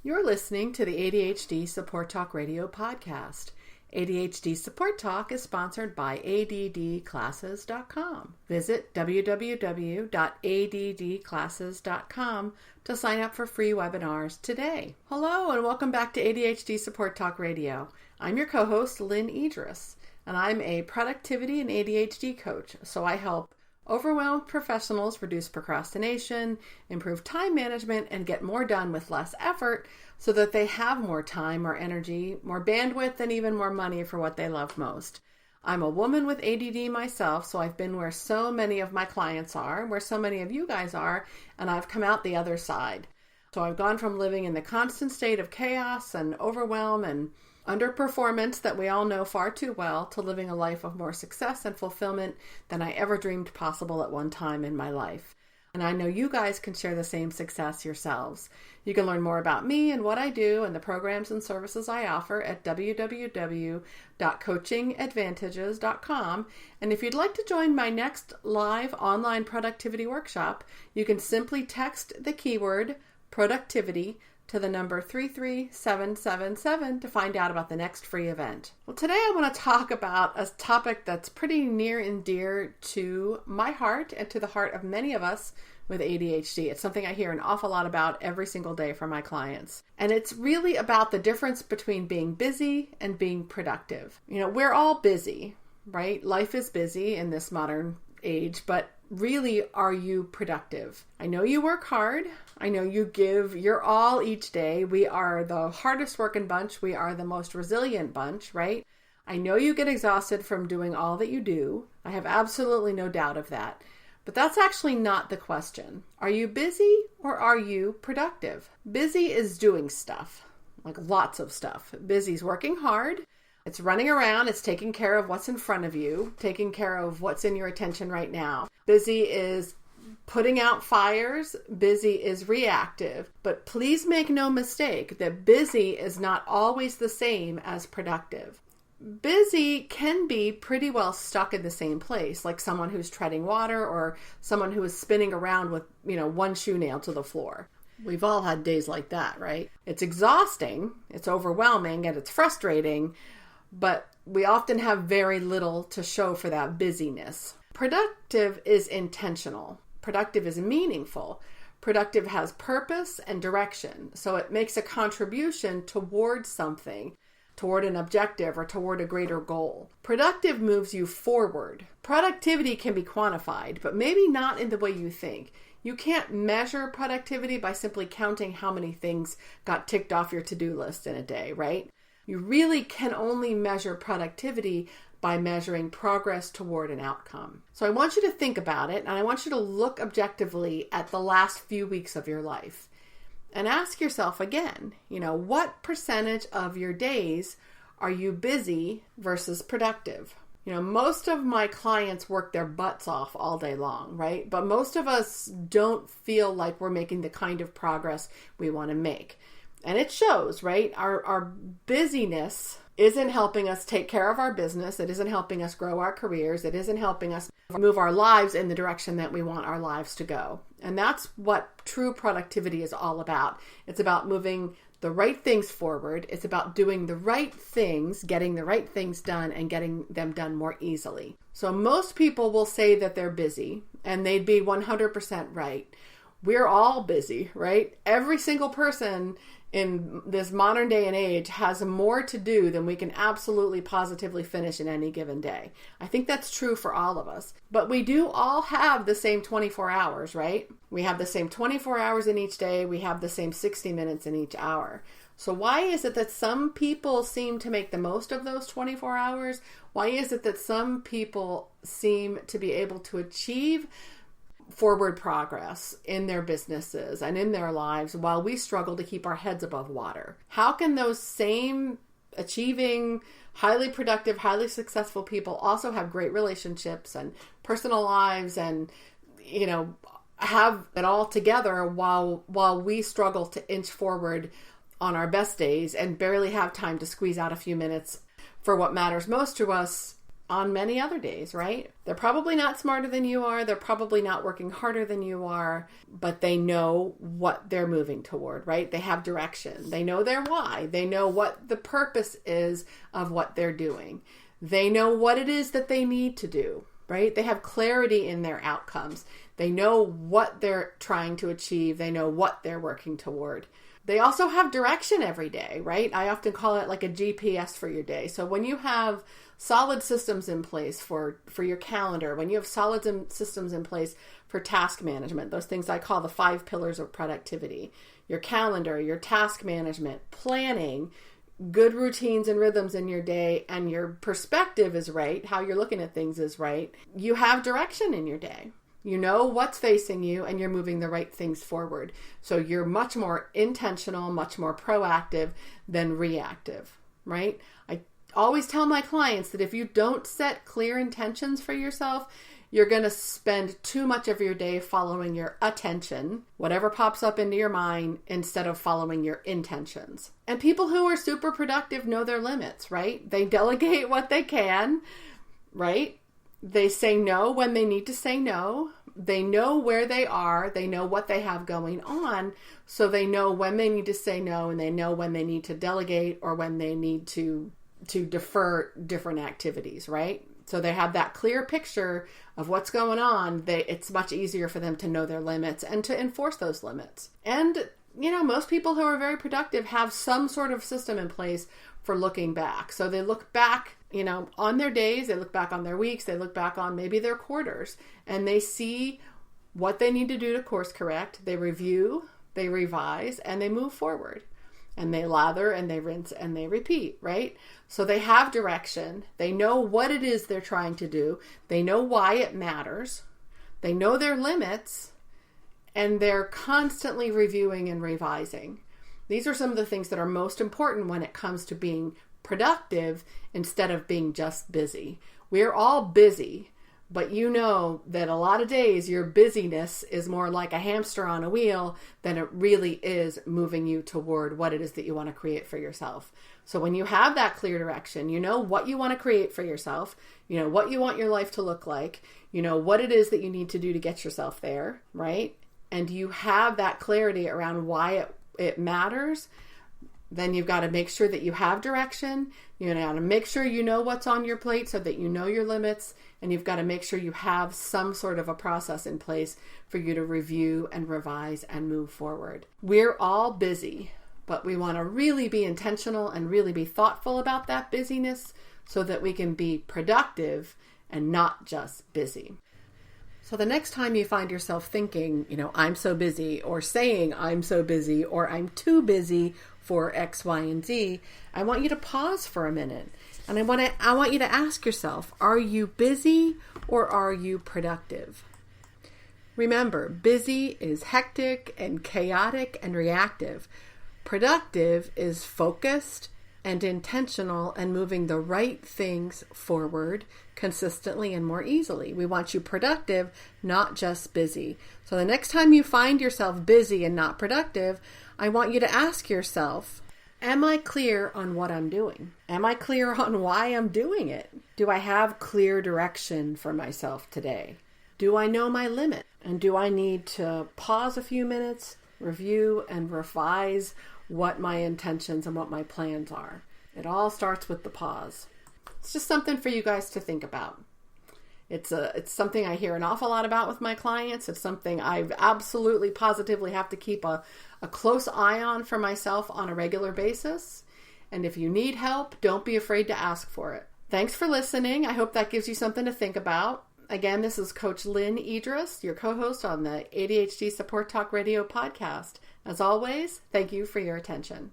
You're listening to the ADHD Support Talk Radio podcast. ADHD Support Talk is sponsored by ADDclasses.com. Visit www.addclasses.com to sign up for free webinars today. Hello and welcome back to ADHD Support Talk Radio. I'm your co-host, Lynne Edris, and I'm a productivity and ADHD coach, so I help overwhelmed professionals reduce procrastination, improve time management, and get more done with less effort so that they have more time, more energy, more bandwidth, and even more money for what they love most. I'm a woman with ADD myself, so I've been where so many of my clients are, where so many of you guys are, and I've come out the other side. So I've gone from living in the constant state of chaos and overwhelm and underperformance that we all know far too well to living a life of more success and fulfillment than I ever dreamed possible at one time in my life. And I know you guys can share the same success yourselves. You can learn more about me and what I do and the programs and services I offer at www.coachingadvantages.com. And if you'd like to join my next live online productivity workshop, you can simply text the keyword productivity to the number 33777 to find out about the next free event. Well, today I want to talk about a topic that's pretty near and dear to my heart and to the heart of many of us with ADHD. It's something I hear an awful lot about every single day from my clients. And it's really about the difference between being busy and being productive. You know, we're all busy, right? Life is busy in this modern age, but really, are you productive? I know you work hard. I know you give your all each day. We are the hardest working bunch. We are the most resilient bunch, right? I know you get exhausted from doing all that you do. I have absolutely no doubt of that. But that's actually not the question. Are you busy or are you productive? Busy is doing stuff, like lots of stuff. Busy is working hard. It's running around. It's taking care of what's in front of you, taking care of what's in your attention right now. Busy is putting out fires. Busy is reactive. But please make no mistake that busy is not always the same as productive. Busy can be pretty well stuck in the same place, like someone who's treading water or someone who is spinning around with, one shoe nailed to the floor. We've all had days like that, right? It's exhausting, it's overwhelming, and it's frustrating, but we often have very little to show for that busyness. Productive is intentional. Productive is meaningful. Productive has purpose and direction. So it makes a contribution towards something, toward an objective or toward a greater goal. Productive moves you forward. Productivity can be quantified, but maybe not in the way you think. You can't measure productivity by simply counting how many things got ticked off your to-do list in a day, right? You really can only measure productivity by measuring progress toward an outcome. So I want you to think about it, and I want you to look objectively at the last few weeks of your life and ask yourself again, what percentage of your days are you busy versus productive? Most of my clients work their butts off all day long, right? But most of us don't feel like we're making the kind of progress we want to make. And it shows, right? Our busyness isn't helping us take care of our business. It isn't helping us grow our careers. It isn't helping us move our lives in the direction that we want our lives to go. And that's what true productivity is all about. It's about moving the right things forward. It's about doing the right things, getting the right things done, and getting them done more easily. So most people will say that they're busy, and they'd be 100% right. We're all busy, right? Every single person in this modern day and age has more to do than we can absolutely positively finish in any given day. I think that's true for all of us. But we do all have the same 24 hours, right? We have the same 24 hours in each day. We have the same 60 minutes in each hour. So why is it that some people seem to make the most of those 24 hours? Why is it that some people seem to be able to achieve forward progress in their businesses and in their lives while we struggle to keep our heads above water? How can those same achieving, highly productive, highly successful people also have great relationships and personal lives and, have it all together while we struggle to inch forward on our best days and barely have time to squeeze out a few minutes for what matters most to us on many other days, right? They're probably not smarter than you are. They're probably not working harder than you are, but they know what they're moving toward, right? They have direction. They know their why. They know what the purpose is of what they're doing. They know what it is that they need to do, right? They have clarity in their outcomes. They know what they're trying to achieve. They know what they're working toward. They also have direction every day, right? I often call it like a GPS for your day. So when you have solid systems in place for your calendar, when you have solid systems in place for task management, those things I call the 5 pillars of productivity, your calendar, your task management, planning, good routines and rhythms in your day, and your perspective is right, how you're looking at things is right, you have direction in your day. You know what's facing you and you're moving the right things forward. So you're much more intentional, much more proactive than reactive, right? I always tell my clients that if you don't set clear intentions for yourself, you're going to spend too much of your day following your attention, whatever pops up into your mind, instead of following your intentions. And people who are super productive know their limits, right? They delegate what they can, right? They say no when they need to say no. They know where they are. They know what they have going on. So they know when they need to say no, and they know when they need to delegate or when they need to defer different activities, right? So they have that clear picture of what's going on. It's much easier for them to know their limits and to enforce those limits. And, most people who are very productive have some sort of system in place for looking back. So they look back, on their days, they look back on their weeks, they look back on maybe their quarters, and they see what they need to do to course correct. They review, they revise, and they move forward. And they lather and they rinse and they repeat, right? So they have direction. They know what it is they're trying to do. They know why it matters. They know their limits, and they're constantly reviewing and revising. These are some of the things that are most important when it comes to being productive instead of being just busy. We're all busy, but you know that a lot of days your busyness is more like a hamster on a wheel than it really is moving you toward what it is that you want to create for yourself. So when you have that clear direction, you know what you want to create for yourself, you know what you want your life to look like, you know what it is that you need to do to get yourself there, right? And you have that clarity around why it matters. Then you've got to make sure that you have direction. You got to make sure you know what's on your plate so that you know your limits. And you've got to make sure you have some sort of a process in place for you to review and revise and move forward. We're all busy, but we want to really be intentional and really be thoughtful about that busyness so that we can be productive and not just busy. So the next time you find yourself thinking, I'm so busy, or saying I'm so busy, or I'm too busy for X, Y, and Z, I want you to pause for a minute. And I want you to ask yourself, are you busy or are you productive? Remember, busy is hectic and chaotic and reactive. Productive is focused and intentional and moving the right things forward consistently and more easily. We want you productive, not just busy. So the next time you find yourself busy and not productive, I want you to ask yourself, am I clear on what I'm doing? Am I clear on why I'm doing it? Do I have clear direction for myself today? Do I know my limit? And do I need to pause a few minutes, review and revise what my intentions and what my plans are? It all starts with the pause. It's just something for you guys to think about. It's something I hear an awful lot about with my clients. It's something I absolutely positively have to keep a close eye on for myself on a regular basis. And if you need help, don't be afraid to ask for it. Thanks for listening. I hope that gives you something to think about. Again, this is Coach Lynne Edris, your co-host on the ADHD Support Talk Radio podcast. As always, thank you for your attention.